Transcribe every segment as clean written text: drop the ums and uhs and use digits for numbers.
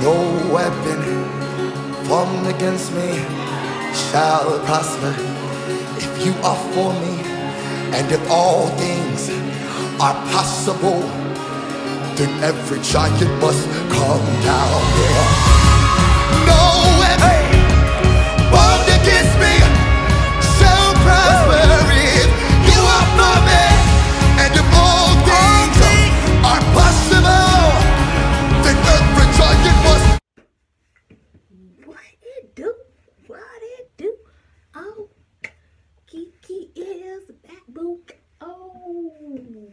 No weapon formed against me shall prosper. If you are for me, and if all things are possible, then every giant must come down. Yeah. No weapon formed against me shall prosper. If you are for me, and if all things are possible, then every giant must. What it do? What it do? Oh, Kiki is back, boo. Oh.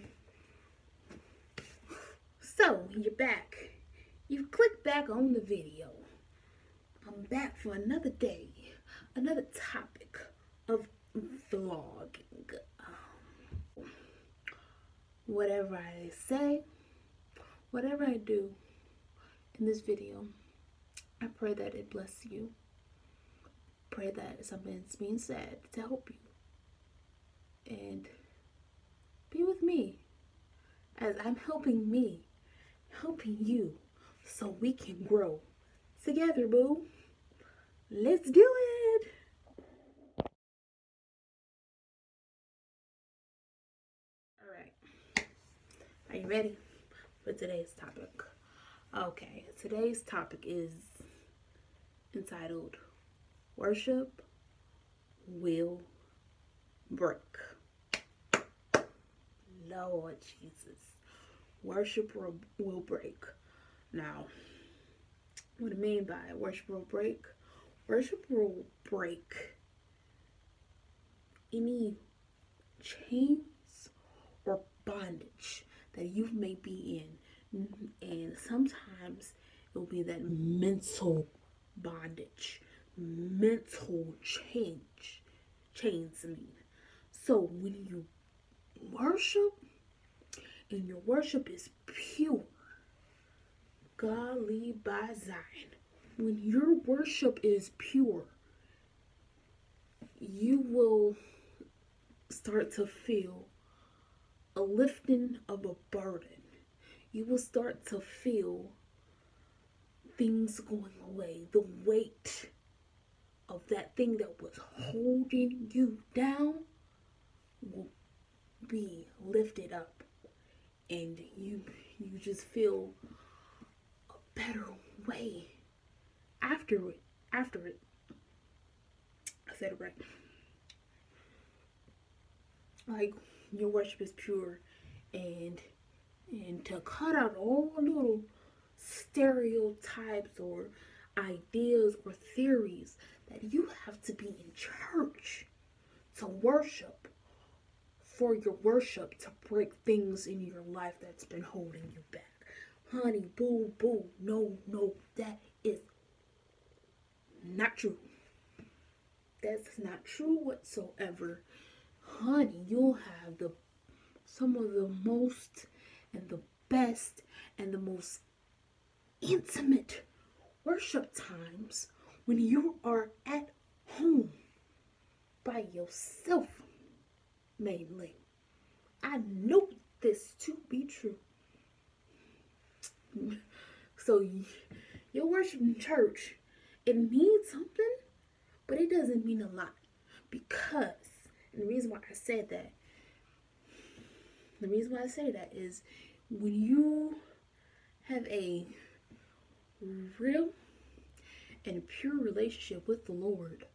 So, you're back. You clicked back on the video. I'm back for another day, another topic of vlogging. Whatever I say, whatever I do in this video, I pray that it bless you. Pray that something's being said to help you. And be with me as I'm helping you, so we can grow together, boo. Let's do it. All right. Are you ready for today's topic? Okay, today's topic is entitled Worship Will Break. Lord Jesus. Worship will break. Now, what I mean by worship will break? Worship will break any chains or bondage that you may be in. And sometimes it will be that mental bondage, mental chains. So when you worship, and your worship is pure, godly by Zion, when your worship is pure, you will start to feel a lifting of a burden. You will start to feel things going away. The weight of that thing that was holding you down will be lifted up. And you just feel a better way after it. I said it right. Like, your worship is pure, and to cut out all little stereotypes or ideas or theories that you have to be in church to worship, for your worship to break things in your life that's been holding you back. Honey, boo, no, that is not true. That's not true whatsoever. Honey, you'll have some of the most and the best and the most intimate worship times when you are at home by yourself. Mainly, I know this to be true. So your worship in church, it means something, but it doesn't mean a lot, because, and the reason why I say that is when you have a real and pure relationship with the Lord,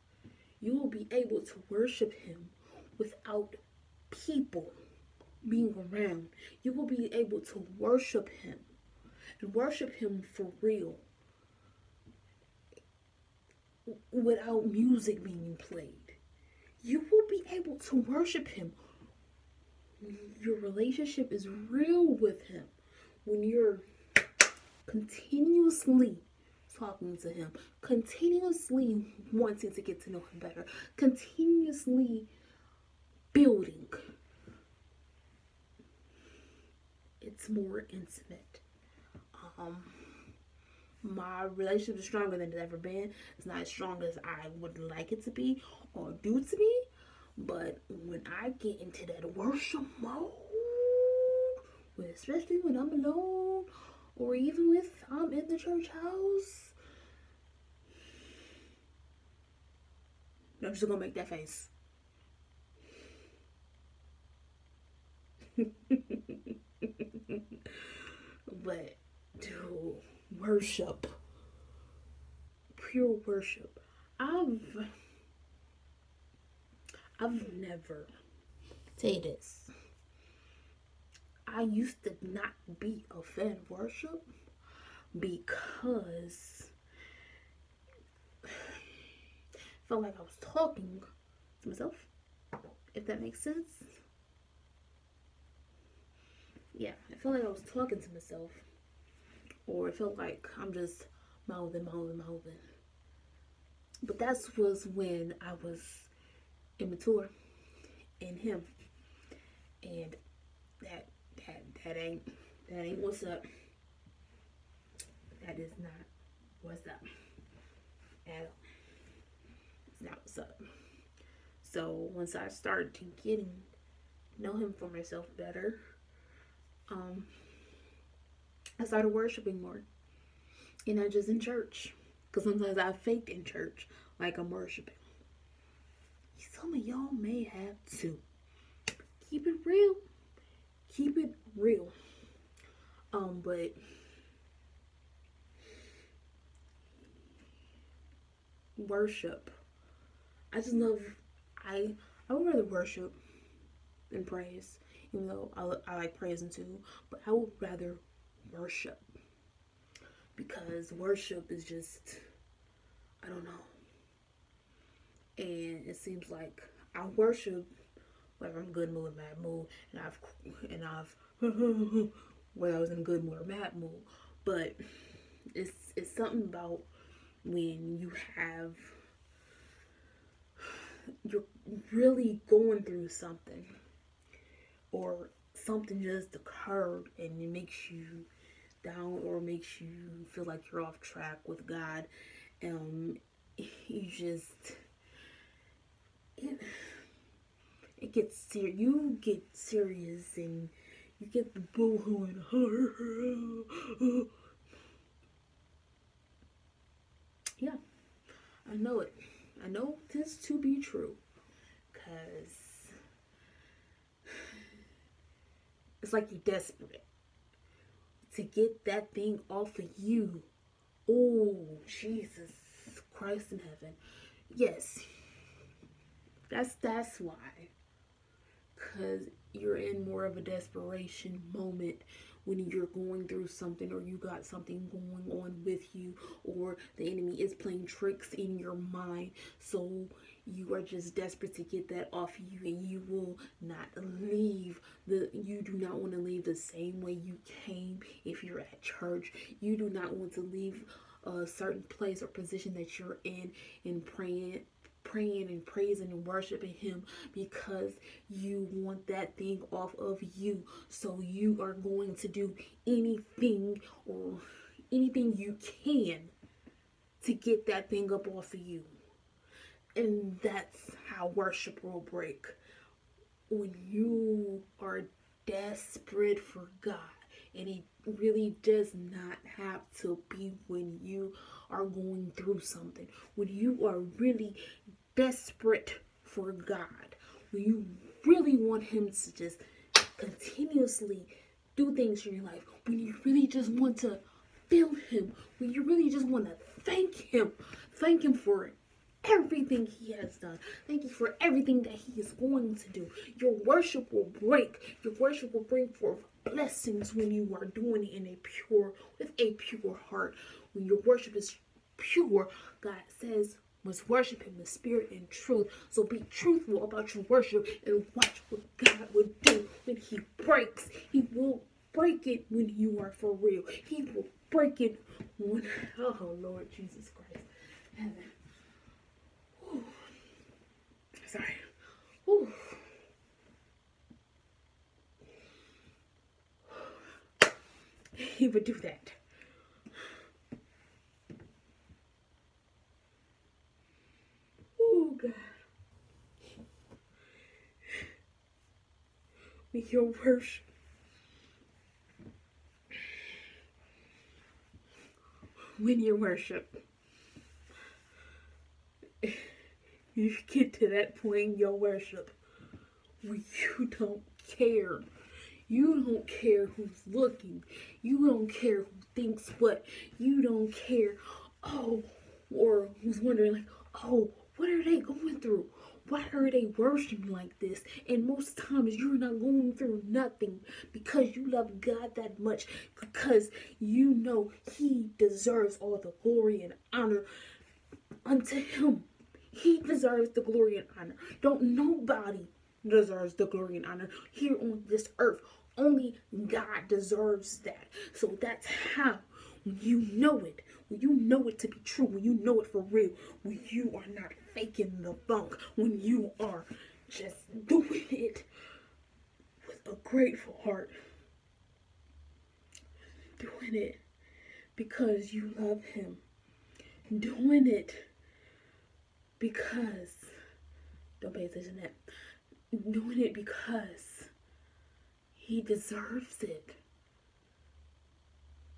you will be able to worship Him without people being around. You will be able to worship Him and worship Him for real, without music being played. You will be able to worship Him when your relationship is real with Him, when you're continuously talking to Him, continuously wanting to get to know Him better, continuously building. It's more intimate. My relationship is stronger than it's ever been. It's not as strong as I would like it to be or due to be, but when I get into that worship mode, especially when I'm alone, or even if I'm in the church house. I'm just gonna make that face. But to worship, pure worship, I've never, say this, I used to not be a fan of worship because I felt like I was talking to myself, if that makes sense. Yeah, I felt like I was talking to myself, or it felt like I'm just mouthing. But that was when I was immature in Him, and that ain't what's up. That is not what's up at all. It's not what's up. So once I started to know Him for myself better, I started worshiping more, and not just in church. Because sometimes I faked in church like I'm worshiping. Some of y'all may have to. Keep it real. Keep it real. But worship, I just love. I would rather worship than praise, even though I like praising too. But I would rather worship, because worship is just, I don't know. And it seems like I worship whether I'm good mood, bad mood, and I've whether I was in a good mood or bad mood. But it's something about when you're really going through something, or something just occurred and it makes you down or makes you feel like you're off track with God. You just it gets serious. You get serious and you get the boo-hooing. Yeah, I know it. I know this to be true, because it's like you're desperate to get that thing off of you. Oh, Jesus Christ in heaven. Yes, that's why. Because you're in more of a desperation moment when you're going through something, or you got something going on with you, or the enemy is playing tricks in your mind. So you are just desperate to get that off of you, and you will not leave you do not want to leave the same way you came. If you're at church, you do not want to leave a certain place or position that you're in praying and praising and worshiping Him, because you want that thing off of you. So you are going to do anything you can to get that thing up off of you. And that's how worship will break. When you are desperate for God, and it really does not have to be when you are going through something. When you are really desperate for God, when you really want Him to just continuously do things in your life, when you really just want to feel Him, when you really just want to thank Him for everything He has done. Thank you for everything that He is going to do. Your worship will break. Your worship will bring forth blessings when you are doing it with a pure heart. When your worship is pure, God says, must worship Him in spirit and truth. So be truthful about your worship and watch what God will do when He breaks. He will break it when you are for real. He will break it when, oh Lord Jesus Christ. Sorry. Whew. He would do that. Oh God. With your worship, when you worship, you get to that point in your worship where you don't care. You don't care who's looking. You don't care who thinks what. You don't care, oh, or who's wondering, like, oh, what are they going through? Why are they worshiping like this? And most times you're not going through nothing because you love God that much, because you know He deserves all the glory and honor unto Him. He deserves the glory and honor. Don't nobody deserves the glory and honor here on this earth. Only God deserves that. So that's how, when you know it, when you know it to be true, when you know it for real, when you are not faking the funk, when you are just doing it with a grateful heart, doing it because you love Him, doing it because, don't pay attention to that, doing it because He deserves it.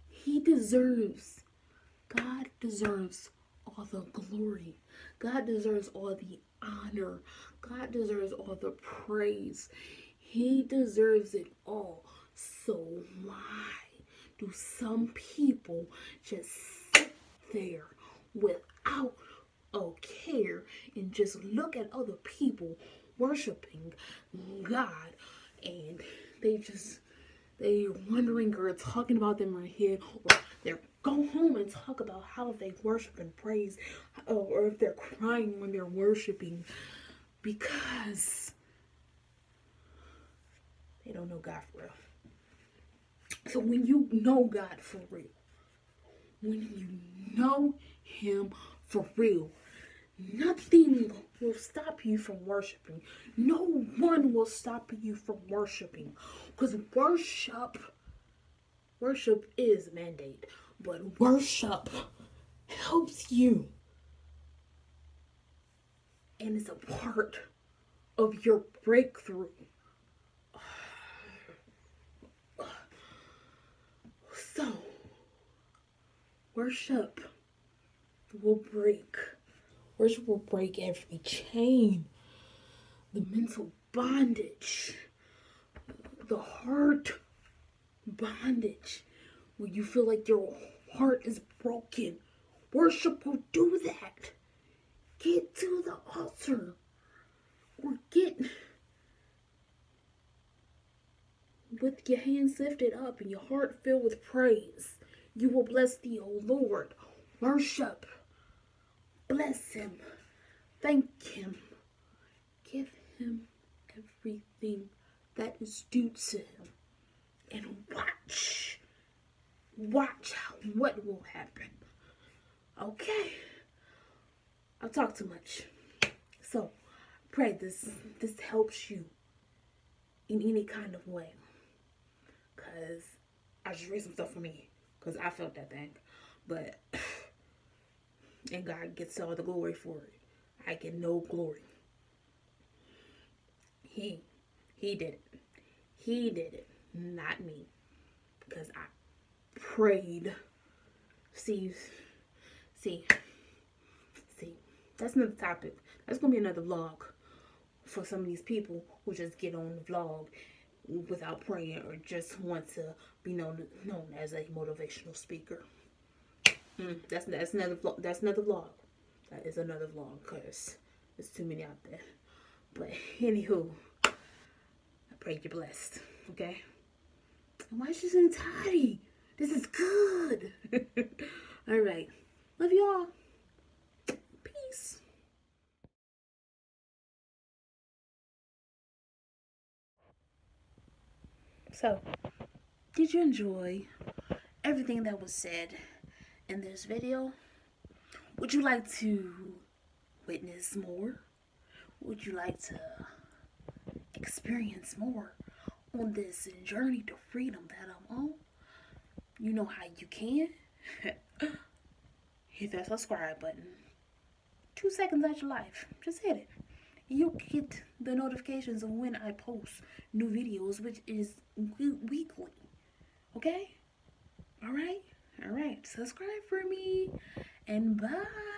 He deserves, God deserves all the glory. God deserves all the honor. God deserves all the praise. He deserves it all. So why do some people just sit there without a care and just look at other people worshiping God, and they're wondering or talking about them in their head, or they're go home and talk about how they worship and praise, or if they're crying when they're worshiping because they don't know God for real. So when you know God for real, when you know Him for real, nothing will stop you from worshiping. No one will stop you from worshiping. Because worship is a mandate. But worship helps you. And it's a part of your breakthrough. So, worship will break. Worship will break every chain, the mental bondage, the heart bondage, where you feel like your heart is broken. Worship will do that. Get to the altar, or get with your hands lifted up and your heart filled with praise. You will bless thee, O Lord. Worship. Bless Him. Thank Him. Give Him everything that is due to Him. And watch what will happen. Okay? I'll talk too much. So, pray this helps you in any kind of way. Because I just read some stuff for me. Because I felt that thing. But, and God gets all the glory for it. I get no glory. He did it. He did it, not me. Because I prayed. See, that's another topic. That's going to be another vlog for some of these people who just get on the vlog without praying, or just want to be known as a motivational speaker. That's another vlog. That's another vlog. That is another vlog, because there's too many out there. But anywho, I pray you're blessed. Okay. Why is she so tidy? This is good. All right. Love y'all. Peace. So, did you enjoy everything that was said in this video? Would you like to witness more? Would you like to experience more on this journey to freedom that I'm on? You know how you can. Hit that subscribe button. 2 seconds out your life. Just hit it. You'll get the notifications of when I post new videos, which is weekly. Okay? Alright? All right, subscribe for me, and bye.